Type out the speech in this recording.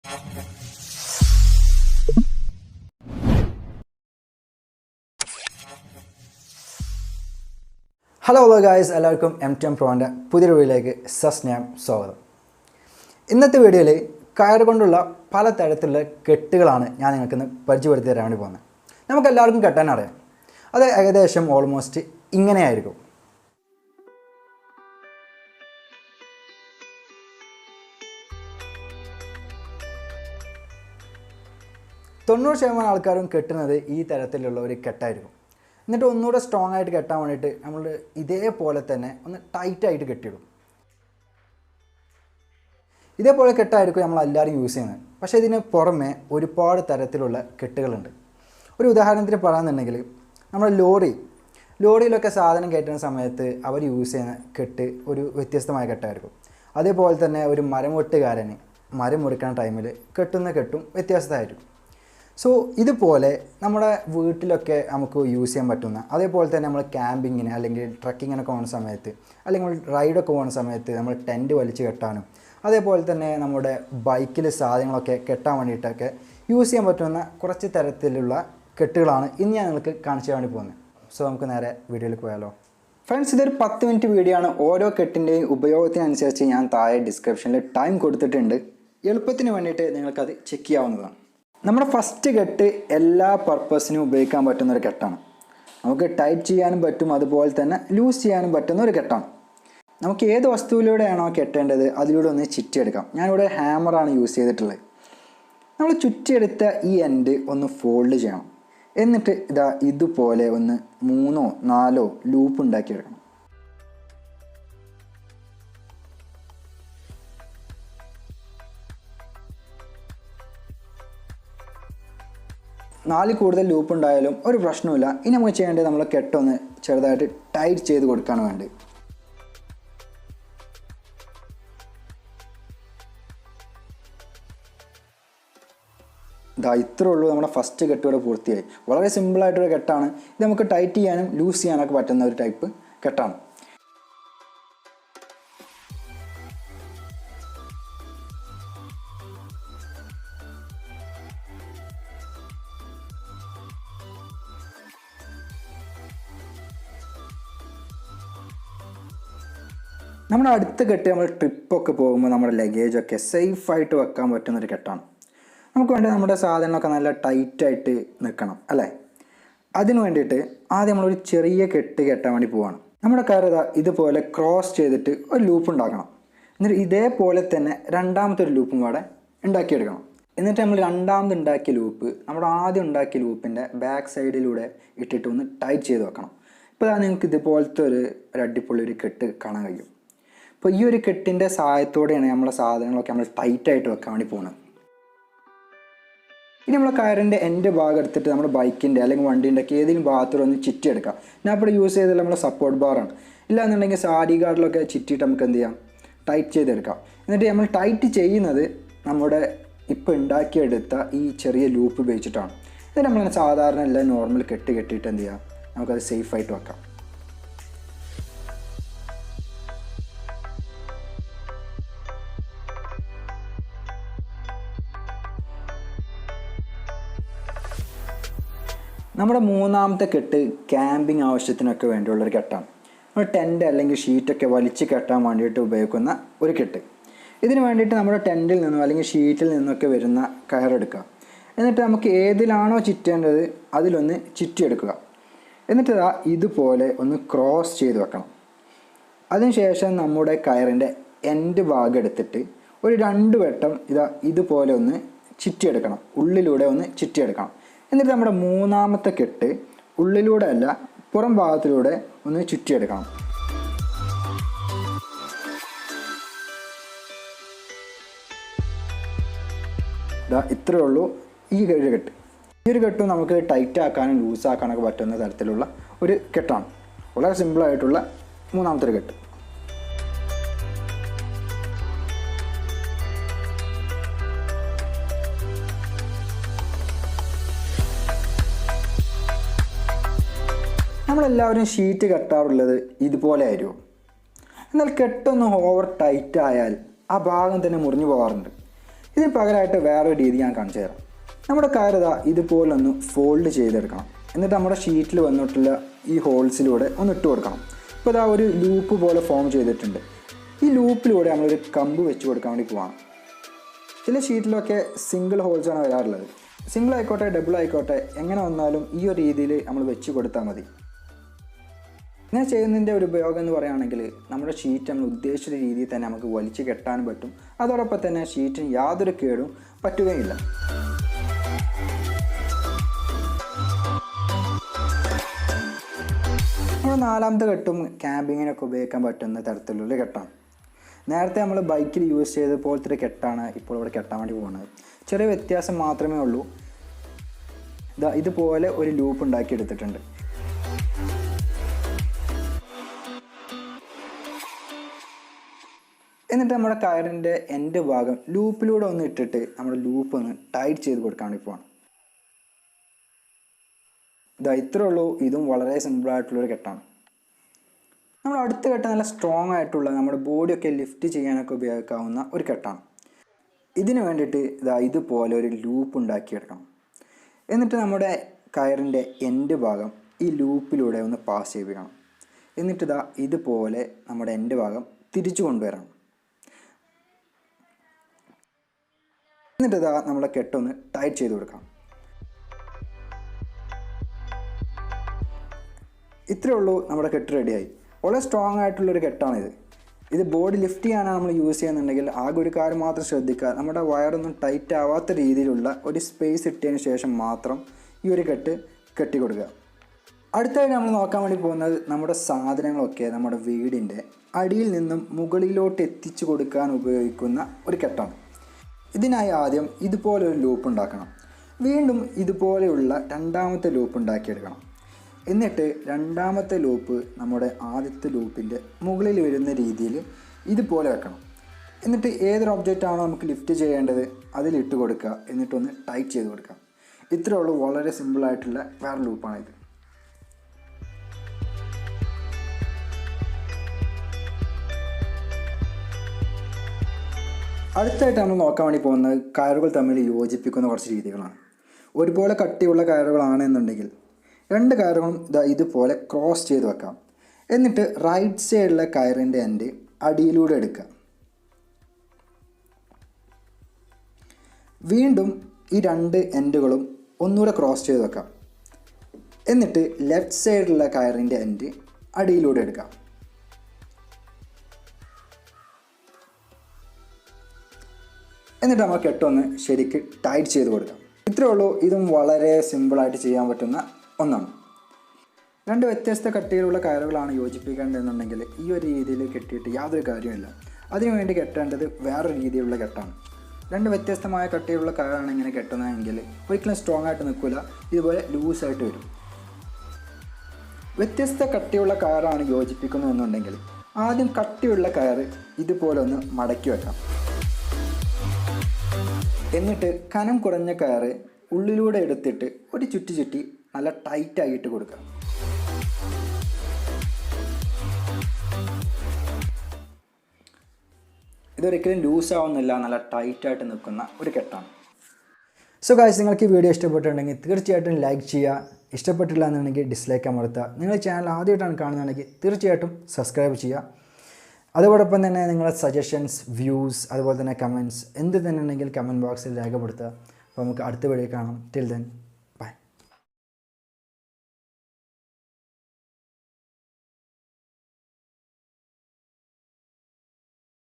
Hello guys, എല്ലാവർക്കും MTM പ്രോൻ്റെ പുതിയൊരു വീഡിയോയിലേക്ക് സസ്നേഹം സ്വാഗതം. ഇന്നത്തെ വീഡിയോയിൽ കയർ കൊണ്ടുള്ള പലതരത്തിലുള്ള കെട്ടുകളാണ് ഞാൻ നിങ്ങൾക്കിന്ന് പരിചയപ്പെടുത്തി തരാൻ വേണ്ടി പോകുന്നത്. നമുക്കെല്ലാവർക്കും കെട്ടാൻ അറിയാം. അത് ഏകദേശം ഓൾമോസ്റ്റ് ഇങ്ങനെയായിരിക്കും. %90 ആൾക്കാരും കെട്ടുന്നത് ഈ തരത്തിലുള്ള ഒരു കെട്ടായിരിക്കും. എന്നിട്ട് ഒന്നുകൂടെ സ്ട്രോങ് ആയിട്ട് കെട്ടാൻ വേണ്ടിയിട്ട് നമ്മൾ ഇതേപോലെ തന്നെ ഒന്ന് ടൈറ്റായിട്ട് കെട്ടിയിടും. ഇതേപോലെ കെട്ടായിരിക്കും നമ്മളെല്ലാവരും യൂസ് ചെയ്യുന്നത്. പക്ഷേ ഇതിന് പുറമെ ഒരുപാട് തരത്തിലുള്ള കെട്ടുകളുണ്ട്. ഒരു ഉദാഹരണത്തിന് പറയാമെന്നുണ്ടെങ്കിൽ നമ്മൾ ലോറിയിലൊക്കെ സാധനം കയറ്റുന്ന സമയത്ത് അവർ യൂസ് ചെയ്യുന്ന കെട്ട് ഒരു വ്യത്യസ്തമായ കെട്ടായിരിക്കും. അതേപോലെ തന്നെ ഒരു മരം വെട്ടുകാരന് മരം മുറിക്കുന്ന ടൈമിൽ കെട്ടുന്ന കെട്ടും വ്യത്യസ്തമായിരിക്കും. സോ ഇതുപോലെ നമ്മുടെ വീട്ടിലൊക്കെ നമുക്ക് യൂസ് ചെയ്യാൻ പറ്റുന്ന, അതേപോലെ തന്നെ നമ്മൾ ക്യാമ്പിങ്ങിന് അല്ലെങ്കിൽ ട്രക്കിങ്ങിനൊക്കെ പോകുന്ന സമയത്ത് അല്ലെങ്കിൽ റൈഡൊക്കെ പോകുന്ന സമയത്ത് നമ്മൾ ടെൻറ്റ് വലിച്ച് കെട്ടാനും, അതേപോലെ തന്നെ നമ്മുടെ ബൈക്കിൽ സാധനങ്ങളൊക്കെ കെട്ടാൻ വേണ്ടിയിട്ടൊക്കെ യൂസ് ചെയ്യാൻ പറ്റുന്ന കുറച്ച് തരത്തിലുള്ള കെട്ടുകളാണ് ഇന്ന് ഞാൻ നിങ്ങൾക്ക് കാണിച്ചു വേണ്ടി പോകുന്നത്. സോ നമുക്ക് നേരെ വീഡിയോയിൽ പോയാലോ. ഫ്രണ്ട്സ്, ഇതൊരു 10 മിനിറ്റ് വീഡിയോ ആണ്. ഓരോ കെട്ടിൻ്റെയും ഉപയോഗത്തിനനുസരിച്ച് ഞാൻ താഴെ ഡിസ്ക്രിപ്ഷനിൽ ടൈം കൊടുത്തിട്ടുണ്ട്. എളുപ്പത്തിന് വേണ്ടിയിട്ട് നിങ്ങൾക്കത് ചെക്ക് ചെയ്യാവുന്നതാണ്. നമ്മുടെ ഫസ്റ്റ് കെട്ട് എല്ലാ പർപ്പസിനും ഉപയോഗിക്കാൻ പറ്റുന്ന ഒരു കെട്ടാണ്. നമുക്ക് ടൈറ്റ് ചെയ്യാനും പറ്റും, അതുപോലെ തന്നെ ലൂസ് ചെയ്യാനും പറ്റുന്ന ഒരു കെട്ടാണ്. നമുക്ക് ഏത് വസ്തുവിലൂടെയാണോ കെട്ടേണ്ടത് അതിലൂടെ ഒന്ന് ചുറ്റിയെടുക്കാം. ഞാനിവിടെ ഹാമറാണ് യൂസ് ചെയ്തിട്ടുള്ളത്. നമ്മൾ ചുറ്റിയെടുത്ത ഈ എൻഡ് ഒന്ന് ഫോൾഡ് ചെയ്യണം. എന്നിട്ട് ഇതുപോലെ ഒന്ന് 3 or 4 ലൂപ്പ് ഉണ്ടാക്കിയെടുക്കണം. കൂടുതൽ ലൂപ്പ് ഉണ്ടായാലും ഒരു പ്രശ്നമില്ല. ഇനി നമുക്ക് ചെയ്യേണ്ടത് നമ്മൾ കെട്ടൊന്ന് ചെറുതായിട്ട് ടൈറ്റ് ചെയ്ത് കൊടുക്കുകയാണ് വേണ്ടത്. ഇത്രേ ഉള്ളൂ, നമ്മുടെ ഫസ്റ്റ് കെട്ട് ഇവിടെ പൂർത്തിയായി. വളരെ സിമ്പിളായിട്ടൊരു കെട്ടാണ് ഇത്. നമുക്ക് ടൈറ്റ് ചെയ്യാനും ലൂസ് ചെയ്യാനൊക്കെ പറ്റുന്ന ഒരു ടൈപ്പ് കെട്ടാണ്. നമ്മുടെ അടുത്ത കെട്ട് നമ്മൾ ട്രിപ്പൊക്കെ പോകുമ്പോൾ നമ്മുടെ ലഗേജൊക്കെ സേഫായിട്ട് വെക്കാൻ പറ്റുന്നൊരു കെട്ടാണ്. നമുക്ക് വേണ്ടി നമ്മുടെ സാധനങ്ങളൊക്കെ നല്ല ടൈറ്റായിട്ട് നിൽക്കണം അല്ലേ? അതിന് വേണ്ടിയിട്ട് ആദ്യം നമ്മളൊരു ചെറിയ കെട്ട് കെട്ടാൻ വേണ്ടി പോവുകയാണ്. നമ്മുടെ കയറ് ഇതുപോലെ ക്രോസ് ചെയ്തിട്ട് ഒരു ലൂപ്പ് ഉണ്ടാക്കണം. എന്നിട്ട് ഇതേപോലെ തന്നെ രണ്ടാമത്തെ ഒരു ലൂപ്പും കൂടെ ഉണ്ടാക്കിയെടുക്കണം. എന്നിട്ട് നമ്മൾ രണ്ടാമത് ഉണ്ടാക്കിയ ലൂപ്പ് നമ്മുടെ ആദ്യം ഉണ്ടാക്കിയ ലൂപ്പിൻ്റെ ബാക്ക് സൈഡിലൂടെ ഇട്ടിട്ട് ഒന്ന് ടൈറ്റ് ചെയ്ത് വെക്കണം. ഇപ്പോൾ നിങ്ങൾക്ക് ഇതുപോലത്തെ ഒരു അടിപൊളി ഒരു കെട്ട് കാണാൻ കഴിയും. അപ്പോൾ ഈ ഒരു കെട്ടിൻ്റെ സഹായത്തോടെയാണ് നമ്മളെ സാധനങ്ങളൊക്കെ നമ്മൾ ടൈറ്റായിട്ട് വെക്കാൻ വേണ്ടി പോകുന്നത്. ഇനി നമ്മൾ കയറിൻ്റെ എൻ്റെ ഭാഗം എടുത്തിട്ട് നമ്മുടെ ബൈക്കിൻ്റെ അല്ലെങ്കിൽ വണ്ടീൻ്റെ ഒക്കെ ഏതെങ്കിലും ഭാഗത്തോടെ ഒന്ന് ചുറ്റിയെടുക്കാം. ഞാൻ ഇപ്പോൾ യൂസ് ചെയ്തത് നമ്മുടെ സപ്പോർട്ട് ബാറാണ്. ഇല്ലാന്നുണ്ടെങ്കിൽ സാരി ഗാർഡിലൊക്കെ ചുറ്റിയിട്ട് നമുക്ക് എന്ത് ചെയ്യാം, ടൈറ്റ് ചെയ്തെടുക്കാം. എന്നിട്ട് നമ്മൾ ടൈറ്റ് ചെയ്യുന്നത് നമ്മുടെ ഇപ്പോൾ ഉണ്ടാക്കിയെടുത്ത ഈ ചെറിയ ലൂപ്പ് ഉപയോഗിച്ചിട്ടാണ്. ഇത് നമ്മൾ സാധാരണ എല്ലാം നോർമൽ കെട്ടിയിട്ട് എന്ത് ചെയ്യാം, നമുക്കത് സേഫായിട്ട് വെക്കാം. നമ്മുടെ മൂന്നാമത്തെ കെട്ട് ക്യാമ്പിംഗ് ആവശ്യത്തിനൊക്കെ വേണ്ടിയുള്ളൊരു കെട്ടാണ്. നമ്മൾ ടെൻറ്റ് അല്ലെങ്കിൽ ഷീറ്റൊക്കെ വലിച്ച് കെട്ടാൻ വേണ്ടിയിട്ട് ഉപയോഗിക്കുന്ന ഒരു കെട്ട്. ഇതിന് വേണ്ടിയിട്ട് നമ്മുടെ ടെൻറ്റിൽ നിന്നും അല്ലെങ്കിൽ ഷീറ്റിൽ നിന്നൊക്കെ വരുന്ന കയറെടുക്കുക. എന്നിട്ട് നമുക്ക് ഏതിലാണോ ചുറ്റേണ്ടത് അതിലൊന്ന് ചുറ്റിയെടുക്കുക. എന്നിട്ട് ഇതുപോലെ ഒന്ന് ക്രോസ് ചെയ്ത് വെക്കണം. അതിനുശേഷം നമ്മുടെ കയറിൻ്റെ എൻഡ് ഭാഗം എടുത്തിട്ട് ഒരു 2 വട്ടം ഇതുപോലെ ഒന്ന് ചുറ്റിയെടുക്കണം. ഉള്ളിലൂടെ ഒന്ന് ചുറ്റിയെടുക്കണം. എന്നിട്ട് നമ്മുടെ മൂന്നാമത്തെ കെട്ട് ഉള്ളിലൂടെ അല്ല പുറം ഭാഗത്തിലൂടെ ഒന്ന് ചുറ്റിയെടുക്കണം. ഇത്രയേ ഉള്ളൂ ഈ ഒരു കെട്ട്. ഈ ഒരു കെട്ടും നമുക്ക് ടൈറ്റ് ആക്കാനും ലൂസാക്കാനൊക്കെ പറ്റുന്ന തരത്തിലുള്ള ഒരു കെട്ടാണ്. വളരെ സിമ്പിളായിട്ടുള്ള മൂന്നാമത്തെ ഒരു കെട്ട്. നമ്മളെല്ലാവരും ഷീറ്റ് കെട്ടാറുള്ളത് ഇതുപോലെ ആയിരിക്കും. എന്നാൽ കെട്ടൊന്ന് ഓവർ ടൈറ്റ് ആയാൽ ആ ഭാഗം തന്നെ മുറിഞ്ഞു പോകാറുണ്ട്. ഇതിന് പകരമായിട്ട് വേറൊരു രീതി ഞാൻ കാണിച്ചു തരാം. നമ്മുടെ കയറ് ഇതുപോലൊന്ന് ഫോൾഡ് ചെയ്തെടുക്കണം. എന്നിട്ട് നമ്മുടെ ഷീറ്റിൽ വന്നിട്ടുള്ള ഈ ഹോൾസിലൂടെ ഒന്ന് ഇട്ട് കൊടുക്കണം. ഇപ്പോൾ ഒരു ലൂപ്പ് പോലെ ഫോം ചെയ്തിട്ടുണ്ട്. ഈ ലൂപ്പിലൂടെ നമ്മളൊരു കമ്പ് വെച്ച് കൊടുക്കാൻ വേണ്ടി പോവാണ്. ചില ഷീറ്റിലൊക്കെ സിംഗിൾ ഹോൾസാണ് വരാറുള്ളത്. സിംഗിൾ ആയിക്കോട്ടെ ഡബിൾ ആയിക്കോട്ടെ എങ്ങനെ വന്നാലും ഈ ഒരു രീതിയിൽ നമ്മൾ വെച്ച് കൊടുത്താൽ മതി. ഇങ്ങനെ ചെയ്യുന്നതിൻ്റെ ഒരു ഉപയോഗം എന്ന് പറയുകയാണെങ്കിൽ നമ്മുടെ ഷീറ്റ് നമ്മൾ ഉദ്ദേശിച്ച രീതിയിൽ തന്നെ നമുക്ക് വലിച്ചു കെട്ടാനും പറ്റും. അതോടൊപ്പം തന്നെ ഷീറ്റിന് യാതൊരു കേടും പറ്റുകയില്ല. നമ്മുടെ നാലാമത്തെ കെട്ടും ക്യാമ്പിങ്ങിനൊക്കെ ഉപയോഗിക്കാൻ പറ്റുന്ന തരത്തിലുള്ള കെട്ടാണ്. നേരത്തെ നമ്മൾ ബൈക്കിൽ യൂസ് ചെയ്ത പോലത്തെ ഒരു കെട്ടാണ് ഇപ്പോൾ ഇവിടെ കെട്ടാൻ വേണ്ടി പോകുന്നത്. ചെറിയ വ്യത്യാസം മാത്രമേ ഉള്ളൂ. ഇതുപോലെ ഒരു ലൂപ്പ് ഉണ്ടാക്കി എടുത്തിട്ടുണ്ട്. എന്നിട്ട് നമ്മുടെ കയറിൻ്റെ എൻഡ് ഭാഗം ലൂപ്പിലൂടെ ഒന്ന് ഇട്ടിട്ട് നമ്മുടെ ലൂപ്പ് ഒന്ന് ടൈറ്റ് ചെയ്ത് കൊടുക്കാൻ വേണ്ടി പോകണം. ഇത്രേ ഉള്ളൂ. ഇതും വളരെ സിമ്പിളായിട്ടുള്ളൊരു കെട്ടാണ്. നമ്മൾ അടുത്ത കെട്ട് നല്ല സ്ട്രോങ് ആയിട്ടുള്ള നമ്മുടെ ബോഡിയൊക്കെ ലിഫ്റ്റ് ചെയ്യാനൊക്കെ ഉപയോഗിക്കാവുന്ന ഒരു കെട്ടാണ്. ഇതിന് വേണ്ടിയിട്ട് ഇതുപോലെ ഒരു ലൂപ്പ് ഉണ്ടാക്കിയെടുക്കണം. എന്നിട്ട് നമ്മുടെ കയറിൻ്റെ എൻഡ് ഭാഗം ഈ ലൂപ്പിലൂടെ ഒന്ന് പാസ് ചെയ്യിപ്പിക്കണം. എന്നിട്ട് ഇതുപോലെ നമ്മുടെ എൻഡ് ഭാഗം തിരിച്ചു കൊണ്ടുവരണം. എന്നിട്ട് നമ്മുടെ കെട്ടൊന്ന് ടൈറ്റ് ചെയ്ത് കൊടുക്കാം. ഇത്രയേ ഉള്ളൂ, നമ്മുടെ കെട്ട് റെഡിയായി. വളരെ സ്ട്രോങ് ആയിട്ടുള്ളൊരു കെട്ടാണിത്. ഇത് ബോഡി ലിഫ്റ്റ് ചെയ്യാനാണ് നമ്മൾ യൂസ് ചെയ്യുന്നുണ്ടെങ്കിൽ ആകെ ഒരു കാര്യം മാത്രം ശ്രദ്ധിക്കുക. നമ്മുടെ വയറൊന്നും ടൈറ്റ് ആവാത്ത രീതിയിലുള്ള ഒരു സ്പേസ് ഇട്ടതിന് ശേഷം മാത്രം ഈ ഒരു കെട്ട് കെട്ടി കൊടുക്കുക. അടുത്തായിട്ട് നമ്മൾ നോക്കാൻ വേണ്ടി പോകുന്നത് നമ്മുടെ സാധനങ്ങളൊക്കെ നമ്മുടെ വീടിൻ്റെ അടിയിൽ നിന്നും മുകളിലോട്ട് എത്തിച്ചു കൊടുക്കാൻ ഉപയോഗിക്കുന്ന ഒരു കെട്ടാണ്. ഇതിനായി ആദ്യം ഇതുപോലെ ഒരു ലൂപ്പ് ഉണ്ടാക്കണം. വീണ്ടും ഇതുപോലെയുള്ള രണ്ടാമത്തെ ലൂപ്പ് ഉണ്ടാക്കിയെടുക്കണം. എന്നിട്ട് രണ്ടാമത്തെ ലൂപ്പ് നമ്മുടെ ആദ്യത്തെ ലൂപ്പിൻ്റെ മുകളിൽ വരുന്ന രീതിയിൽ ഇതുപോലെ വെക്കണം. എന്നിട്ട് ഏതൊരു ഒബ്ജക്റ്റാണോ നമുക്ക് ലിഫ്റ്റ് ചെയ്യേണ്ടത് അതിലിട്ട് കൊടുക്കുക. എന്നിട്ടൊന്ന് ടൈറ്റ് ചെയ്ത് കൊടുക്കുക. ഇത്രയേ ഉള്ളൂ. വളരെ സിമ്പിളായിട്ടുള്ള വേറെ ലൂപ്പാണിത്. അടുത്തായിട്ട് നമ്മൾ നോക്കാൻ വേണ്ടി പോകുന്നത് കയറുകൾ തമ്മിൽ യോജിപ്പിക്കുന്ന കുറച്ച് രീതികളാണ്. ഒരുപോലെ കട്ടിയുള്ള കയറുകളാണെന്നുണ്ടെങ്കിൽ രണ്ട് കയറുകളും ഇതുപോലെ ക്രോസ് ചെയ്ത് വെക്കാം. എന്നിട്ട് റൈറ്റ് സൈഡിലെ കയറിൻ്റെ എൻഡ് അടിയിലൂടെ എടുക്കുക. വീണ്ടും ഈ രണ്ട് എൻഡുകളും ഒന്നുകൂടെ ക്രോസ് ചെയ്ത് വെക്കാം. എന്നിട്ട് ലെഫ്റ്റ് സൈഡിലുള്ള കയറിൻ്റെ എൻഡ് അടിയിലൂടെ എടുക്കാം. എന്നിട്ട് നമ്മൾ കെട്ടൊന്ന് ശരിക്ക് ടൈറ്റ് ചെയ്ത് കൊടുക്കാം. ഇത്രയേ ഉള്ളൂ. ഇതും വളരെ സിമ്പിളായിട്ട് ചെയ്യാൻ പറ്റുന്ന ഒന്നാണ്. രണ്ട് വ്യത്യസ്ത കട്ടിയിലുള്ള കയറുകളാണ് യോജിപ്പിക്കേണ്ടതെന്നുണ്ടെങ്കിൽ ഈ ഒരു രീതിയിൽ കെട്ടിയിട്ട് യാതൊരു കാര്യമില്ല. അതിനുവേണ്ടി കെട്ടേണ്ടത് വേറൊരു രീതിയിലുള്ള കെട്ടാണ്. രണ്ട് വ്യത്യസ്തമായ കട്ടിയിലുള്ള കയറാണ് ഇങ്ങനെ കെട്ടുന്നതെങ്കിൽ ഒരിക്കലും സ്ട്രോങ് ആയിട്ട് നിൽക്കില്ല. ഇതുപോലെ ലൂസായിട്ട് വരും. വ്യത്യസ്ത കട്ടിയുള്ള കയറാണ് യോജിപ്പിക്കുന്നതെന്നുണ്ടെങ്കിൽ ആദ്യം കട്ടിയുള്ള കയറ് ഇതുപോലെ ഒന്ന് മടക്കി വെക്കാം. എന്നിട്ട് കനം കുറഞ്ഞ കയറ് ഉള്ളിലൂടെ എടുത്തിട്ട് ഒരു ചുറ്റി നല്ല ടൈറ്റായിട്ട് കൊടുക്കുക. ഇതൊരിക്കലും ലൂസ് ആവുന്നില്ല, നല്ല ടൈറ്റായിട്ട് നിൽക്കുന്ന ഒരു കെട്ടാണ്. സോ ഗായ്സ്, നിങ്ങൾക്ക് ഈ വീഡിയോ ഇഷ്ടപ്പെട്ടിട്ടുണ്ടെങ്കിൽ തീർച്ചയായിട്ടും ലൈക്ക് ചെയ്യുക. ഇഷ്ടപ്പെട്ടില്ല എന്നുണ്ടെങ്കിൽ ഡിസ്ലൈക്ക് അമർത്തുക. നിങ്ങൾ ചാനൽ ആദ്യമായിട്ടാണ് കാണുന്നതെങ്കിൽ തീർച്ചയായിട്ടും സബ്സ്ക്രൈബ് ചെയ്യുക. അതോടൊപ്പം തന്നെ നിങ്ങളുടെ സജഷൻസ്, വ്യൂസ്, അതുപോലെ തന്നെ കമൻറ്റ്സ് എന്ത് തന്നെ ഉണ്ടെങ്കിൽ കമൻറ്റ് ബോക്സിൽ രേഖപ്പെടുത്തുക. അപ്പോൾ നമുക്ക് അടുത്ത വീഡിയോ കാണാം. Till then